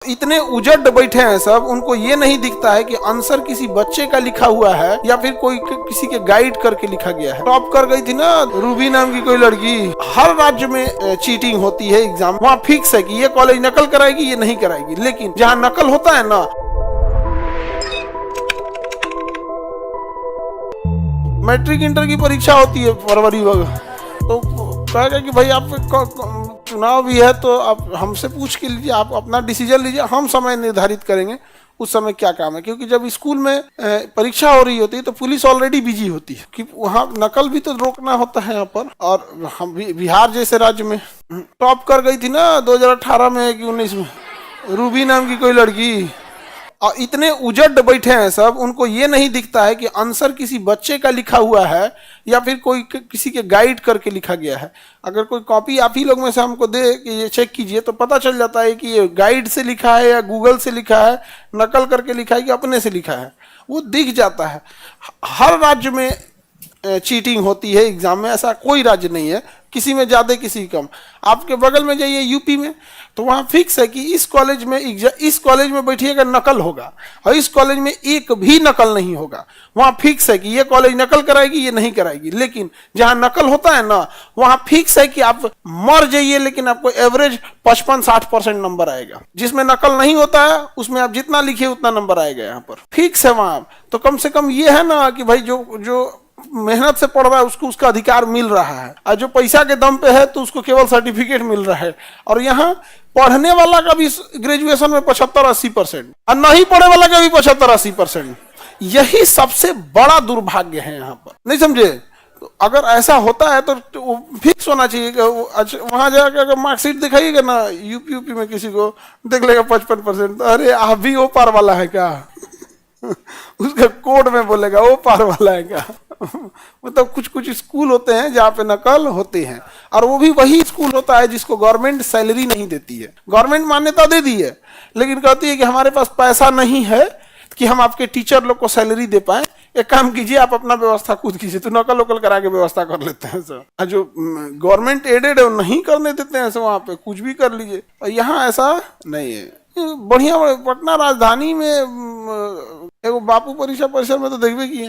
इतने उजड़ बैठे हैं सब, उनको ये नहीं दिखता है कि आंसर किसी बच्चे का लिखा हुआ है या फिर कोई किसी के गाइड करके लिखा गया है। टॉप कर गई थी ना रूबी नाम की कोई लड़की। हर राज्य में चीटिंग होती है एग्जाम, वहाँ फिक्स है कि ये कॉलेज नकल कराएगी, ये नहीं कराएगी। लेकिन जहाँ नकल होता है ना, मैट्रिक इंटर की परीक्षा होती है फरवरी वगैरह, तो कहेगा कि भाई आप चुनाव भी है तो आप हमसे पूछ के लीजिए, आप अपना डिसीजन लीजिए, हम समय निर्धारित करेंगे उस समय क्या काम है। क्योंकि जब स्कूल में परीक्षा हो रही होती है तो पुलिस ऑलरेडी बिजी होती है कि वहाँ नकल भी तो रोकना होता है यहाँ पर। और हम बिहार जैसे राज्य में टॉप कर गई थी ना 2018 में कि 19 में रूबी नाम की कोई लड़की। और इतने उजड़ बैठे हैं सब, उनको ये नहीं दिखता है कि आंसर किसी बच्चे का लिखा हुआ है या फिर कोई किसी के गाइड करके लिखा गया है। अगर कोई कॉपी आप ही लोग में से हमको दे कि ये चेक कीजिए तो पता चल जाता है कि ये गाइड से लिखा है या गूगल से लिखा है, नकल करके लिखा है कि अपने से लिखा है, वो दिख जाता है। हर राज्य में चीटिंग होती है एग्जाम में, ऐसा कोई राज्य नहीं है, किसी में ज़्यादा किसी कम। आपके बगल में जाइए यूपी में तो वहाँ फिक्स है कि इस कॉलेज में बैठिएगा नकल होगा और इस कॉलेज में एक भी नकल नहीं होगा। वहाँ फिक्स है कि ये कॉलेज नकल कराएगी, ये नहीं कराएगी। लेकिन जहाँ नकल होता है ना, वहाँ फिक्स है कि आप मर जाइए लेकिन आपको एवरेज 55-60% नंबर आएगा। जिसमें नकल नहीं होता है उसमें आप जितना लिखिए उतना नंबर आएगा। यहाँ पर फिक्स है वहाँ। तो कम से कम ये है ना कि भाई जो मेहनत से पढ़ रहा है उसको उसका अधिकार मिल रहा है, और जो पैसा के दम पे है तो उसको केवल सर्टिफिकेट मिल रहा है। और यहाँ पढ़ने वाला का भी ग्रेजुएशन में 75-80% और नहीं पढ़े वाला का भी 75-80%। यही सबसे बड़ा दुर्भाग्य है यहाँ पर, नहीं समझे? तो अगर ऐसा होता है तो फिक्स होना चाहिए कि वहां जाकर अगर मार्कशीट दिखाइएगा ना यूपी में किसी को देख लेगा 55%, अरे आप भी वो पार वाला है क्या? उसका कोड में बोलेगा वो पार वाला है क्या? मतलब कुछ स्कूल होते हैं जहाँ पे नकल होते हैं, और वो भी वही स्कूल होता है जिसको गवर्नमेंट सैलरी नहीं देती है। गवर्नमेंट मान्यता दे दी है लेकिन कहती है कि हमारे पास पैसा नहीं है कि हम आपके टीचर लोग को सैलरी दे पाए, एक काम कीजिए आप अपना व्यवस्था खुद कीजिए। तो नकल वकल करा के व्यवस्था कर लेते हैं सर। जो गवर्नमेंट एडेड है वो नहीं करने देते हैं सर, वहाँ पे कुछ भी कर लीजिए। और यहाँ ऐसा नहीं है। बढ़िया पटना राजधानी में एगो बापू परीक्षा परिसर में तो देखबे किए